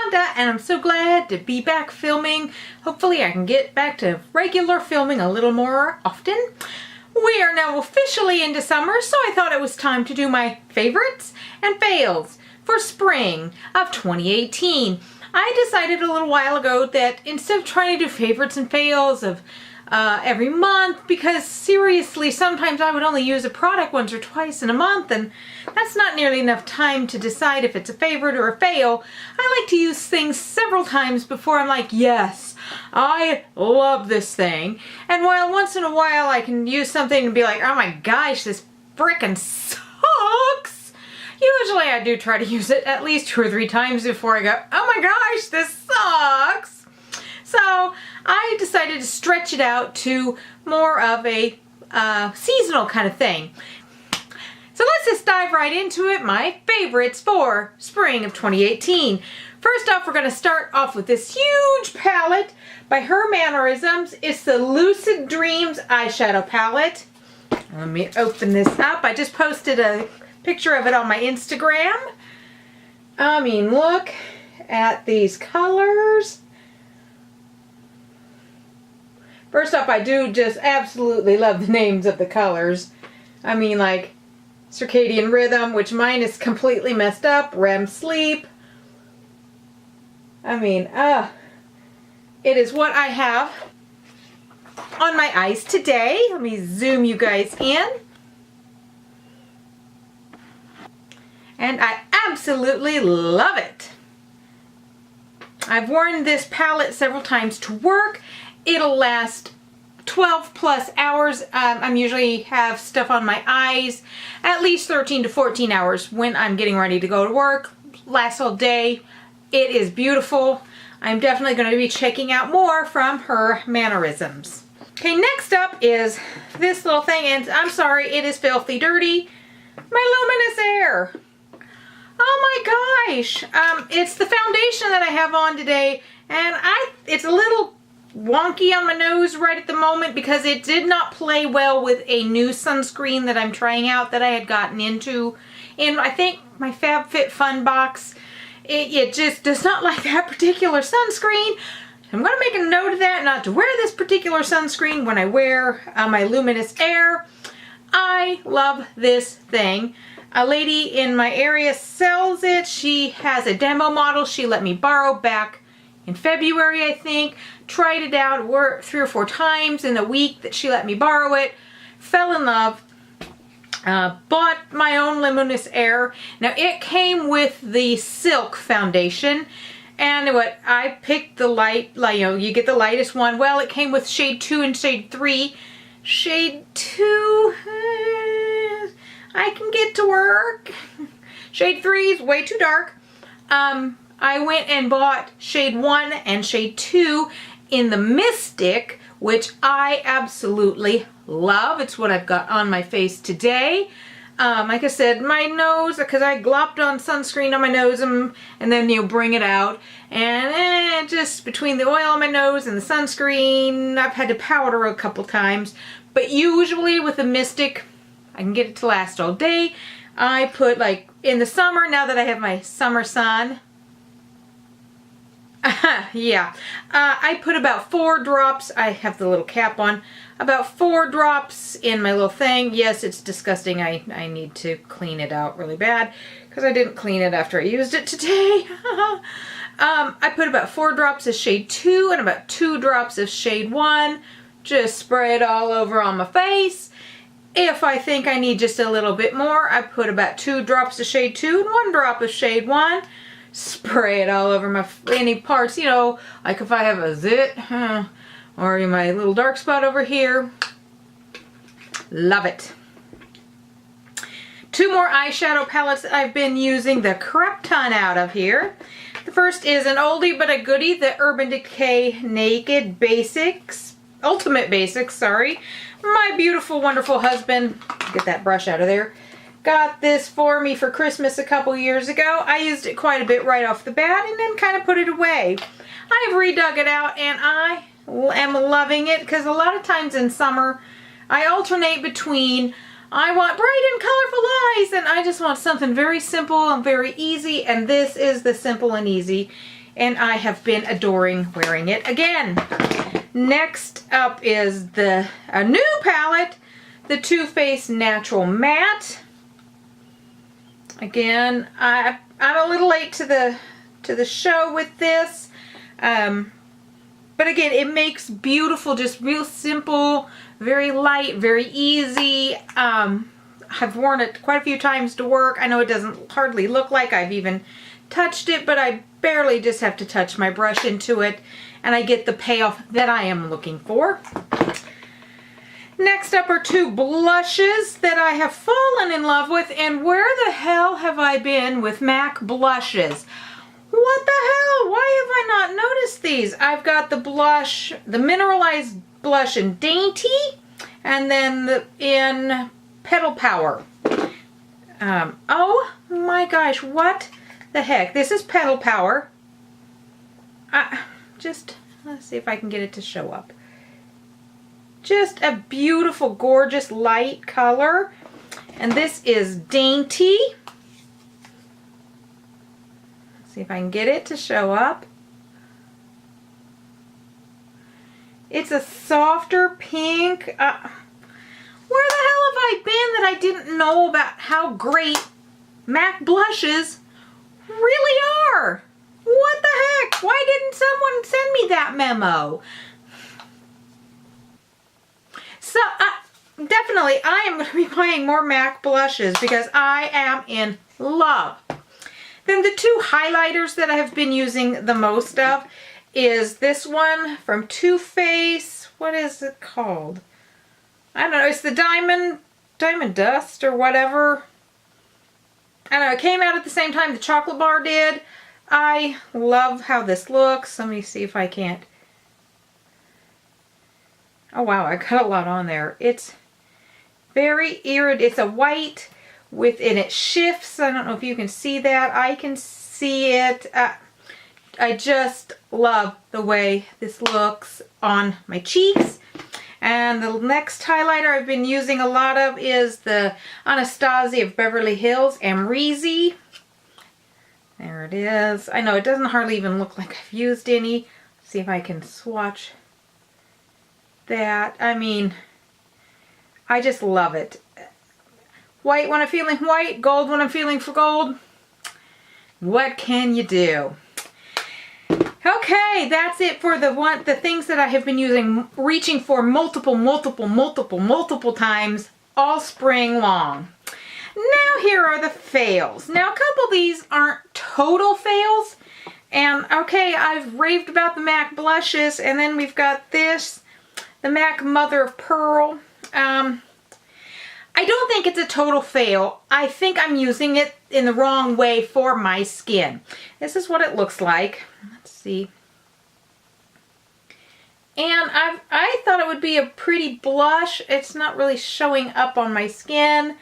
Rhonda, and I'm so glad to be back filming. Hopefully I can get back to regular filming a little more often. We are now officially into summer, so I thought it was time to do my favorites and fails for spring of 2018. I decided a little while ago that instead of trying to do favorites and fails of every month, because seriously, sometimes I would only use a product once or twice in a month, and that's not nearly enough time to decide if it's a favorite or a fail. I like to use things several times before I'm like, yes, I love this thing. And while once in a while I can use something and be like, oh my gosh, this frickin' sucks, usually I do try to use it at least 2 or 3 times before I go, oh my gosh, this sucks. So I decided to stretch it out to more of a seasonal kind of thing. So let's just dive right into it. My favorites for spring of 2018. First off, we're going to start off with this huge palette by her Mannerisms. It's the Lucid Dreams eyeshadow palette. Let me open this up. I just posted a picture of it on my Instagram. I mean, look at these colors. First off, I do just absolutely love the names of the colors. I mean, like Circadian Rhythm, which mine is completely messed up. REM Sleep. I mean, it is what I have on my eyes today. Let me zoom you guys in. And I absolutely love it. I've worn this palette several times to work. It'll last 12 plus hours. I'm usually have stuff on my eyes at least 13 to 14 hours when I'm getting ready to go to work. Lasts all day. It is beautiful. I'm definitely going to be checking out more from her Mannerisms. Okay, next up is this little thing, and I'm sorry, it is filthy dirty. My Lumines Air. Oh my gosh. It's the foundation that I have on today, and it's a little wonky on my nose right at the moment because it did not play well with a new sunscreen that I'm trying out that I had gotten into in, I think, my FabFitFun box. It just does not like that particular sunscreen. I'm going to make a note of that, not to wear this particular sunscreen when I wear my Lumines Air. I love this thing. A lady in my area sells it. She has a demo model she let me borrow back in February, I think. Tried it out 3 or 4 times in the week that she let me borrow it. Fell in love. Bought my own Lumines Air. Now it came with the Silk foundation. And what I picked the light, like, you know, you get the lightest one. Well, it came with shade 2 and shade 3. Shade 2, I can get to work. Shade 3 is way too dark. I went and bought shade 1 and shade 2 in the Mystic, which I absolutely love. It's what I've got on my face today. Like I said, my nose, because I glopped on sunscreen on my nose and then, you know, bring it out. And just between the oil on my nose and the sunscreen, I've had to powder a couple times. But usually with the Mystic, I can get it to last all day. I put, like, in the summer, now that I have my summer sun, yeah, I put about 4 drops. I have the little cap on. About 4 drops in my little thing. Yes, it's disgusting. I need to clean it out really bad because I didn't clean it after I used it today. I put about 4 drops of shade 2 and about 2 drops of shade 1. Just spray it all over on my face. If I think I need just a little bit more, I put about 2 drops of shade 2 and 1 drop of shade 1. Spray it all over any parts, you know, like if I have a zit or my little dark spot over here. Love it. 2 more eyeshadow palettes that I've been using the crap ton out of here. The first is an oldie but a goodie, the Urban Decay Naked Basics, Ultimate Basics, sorry. My beautiful, wonderful husband, get that brush out of there, got this for me for Christmas a couple years ago. I used it quite a bit right off the bat and then kind of put it away. I've redug it out and I am loving it because a lot of times in summer I alternate between I want bright and colorful eyes, and I just want something very simple and very easy, and this is the simple and easy, and I have been adoring wearing it again. Next up is a new palette, the Too Faced Natural Matte. Again, I'm a little late to the show with this, but again, it makes beautiful, just real simple, very light, very easy. I've worn it quite a few times to work. I know it doesn't hardly look like I've even touched it, but I barely just have to touch my brush into it, and I get the payoff that I am looking for. Next up are two blushes that I have fallen in love with, and where the hell have I been with MAC blushes? What the hell? Why have I not noticed these? I've got the blush, the mineralized blush in Dainty, and then in Petal Power. Oh my gosh, what the heck? This is Petal Power. Let's see if I can get it to show up. Just a beautiful, gorgeous, light color. And this is Dainty. Let's see if I can get it to show up. It's a softer pink. Where the hell have I been that I didn't know about how great MAC blushes really are? What the heck? Why didn't someone send me that memo? So, definitely, I am going to be buying more MAC blushes because I am in love. Then the two highlighters that I have been using the most of is this one from Too Faced. What is it called? I don't know. It's the Diamond Dust or whatever. I don't know. It came out at the same time the chocolate bar did. I love how this looks. Let me see if I can't. Oh wow, I got a lot on there. It's very iridescent. It's a white and it shifts. I don't know if you can see that. I can see it. I just love the way this looks on my cheeks. And the next highlighter I've been using a lot of is the Anastasia of Beverly Hills, Amrezy. There it is. I know it doesn't hardly even look like I've used any. Let's see if I can swatch that. I mean, I just love it. White when I'm feeling white, gold when I'm feeling for gold. What can you do? Okay, that's it for the things that I have been using, reaching for multiple times all spring long. Now here are the fails. Now a couple of these aren't total fails. And okay, I've raved about the MAC blushes, and then we've got this, the MAC Mother of Pearl. I don't think it's a total fail. I think I'm using it in the wrong way for my skin. This is what it looks like. Let's see. And I thought it would be a pretty blush. It's not really showing up on my skin.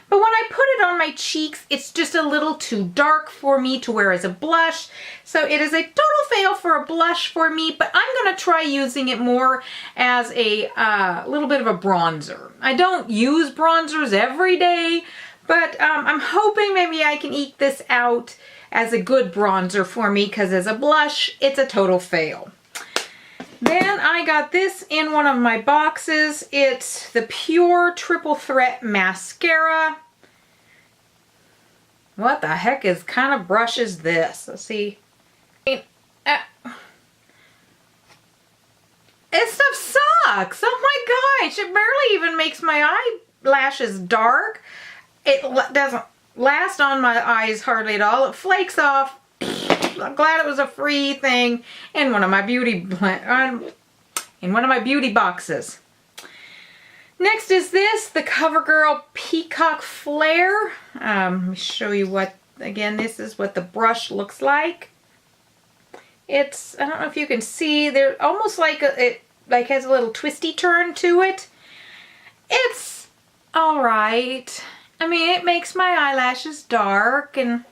But when I put it on my cheeks, it's just a little too dark for me to wear as a blush. So it is a total fail for a blush for me, but I'm going to try using it more as a little bit of a bronzer. I don't use bronzers every day, but I'm hoping maybe I can eke this out as a good bronzer for me, because as a blush, it's a total fail. Then I got this in one of my boxes. It's the Pur Triple Threat Mascara. What the heck kind of brush is this? Let's see. This stuff sucks. Oh my gosh. It barely even makes my eyelashes dark. It doesn't last on my eyes hardly at all. It flakes off. I'm glad it was a free thing in one of my beauty boxes. Next is this, the CoverGirl Peacock Flare. Let me show you what, again, this is what the brush looks like. It's, I don't know if you can see, they're almost like it has a little twisty turn to it. It's all right. I mean, it makes my eyelashes dark and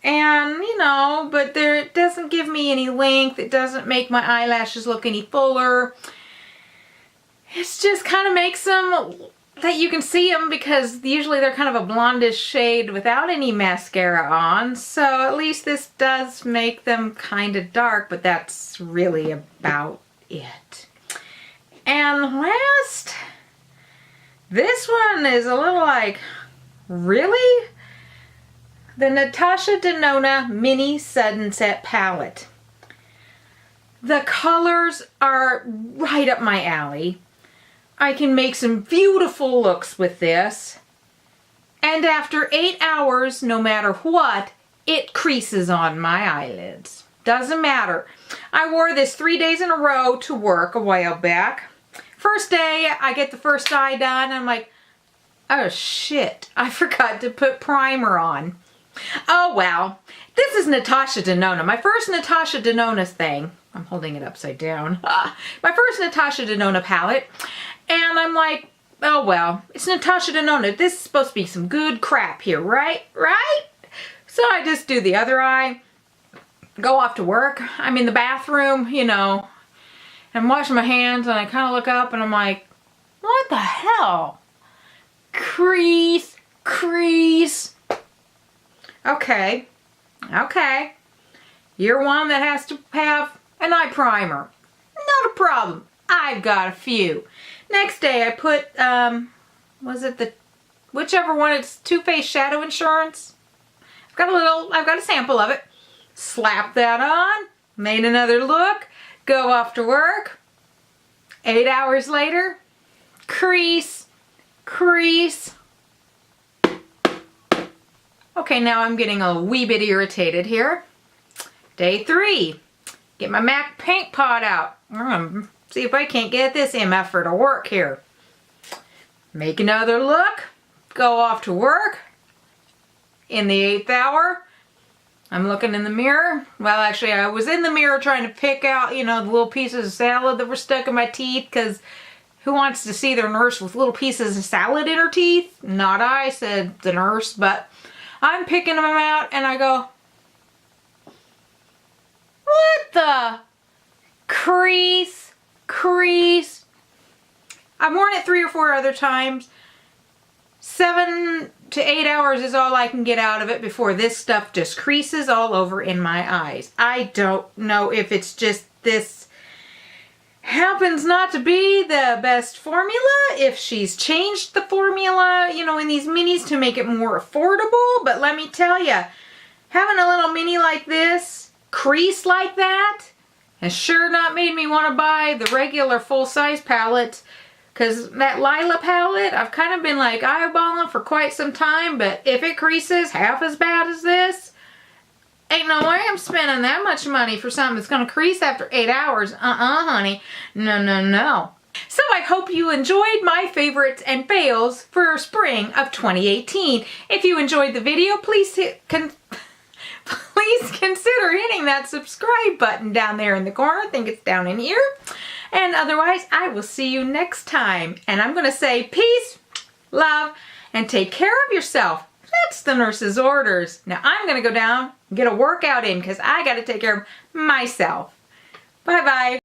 you know, but it doesn't give me any length. It doesn't make my eyelashes look any fuller. It's just kind of makes them that you can see them because usually they're kind of a blondish shade without any mascara on. So at least this does make them kind of dark, but that's really about it. And last, this one is a little like, really? The Natasha Denona Mini Sudden Set Palette. The colors are right up my alley. I can make some beautiful looks with this. And after 8 hours, no matter what, it creases on my eyelids. Doesn't matter. I wore this 3 days in a row to work a while back. First day, I get the first eye done. I'm like, oh shit, I forgot to put primer on. Oh well, this is Natasha Denona. My first Natasha Denona thing. I'm holding it upside down. My first Natasha Denona palette. And I'm like, oh well, it's Natasha Denona. This is supposed to be some good crap here, right? Right? So I just do the other eye, go off to work. I'm in the bathroom, you know, I'm washing my hands and I kind of look up and I'm like, what the hell? Crease, crease. Okay, okay. You're one that has to have an eye primer. Not a problem. I've got a few. Next day I put, was it the, whichever one, it's Too Faced Shadow Insurance. I've got a sample of it. Slap that on, made another look, go off to work. 8 hours later, crease, crease. Okay, now I'm getting a wee bit irritated here. Day 3, get my MAC paint pot out. See if I can't get this MFer to work here. Make another look, go off to work. In the 8th hour, I'm looking in the mirror. Well, actually, I was in the mirror trying to pick out, you know, the little pieces of salad that were stuck in my teeth, because who wants to see their nurse with little pieces of salad in her teeth? Not I, said the nurse, but I'm picking them out and I go, what the? Crease, crease. I've worn it 3 or 4 other times. 7 to 8 hours is all I can get out of it before this stuff just creases all over in my eyes. I don't know if it's just this happens not to be the best formula, if she's changed the formula, you know, in these minis to make it more affordable, but let me tell you, having a little mini like this, crease like that, has sure not made me want to buy the regular full-size palette. Because that Lila palette, I've kind of been like eyeballing for quite some time, but if it creases half as bad as this, ain't no way I'm spending that much money for something that's going to crease after 8 hours. Honey. No, no, no. So I hope you enjoyed my favorites and fails for spring of 2018. If you enjoyed the video, please consider hitting that subscribe button down there in the corner. I think it's down in here. And otherwise, I will see you next time. And I'm going to say peace, love, and take care of yourself. That's the nurse's orders. Now I'm going to go down and get a workout in because I got to take care of myself. Bye-bye.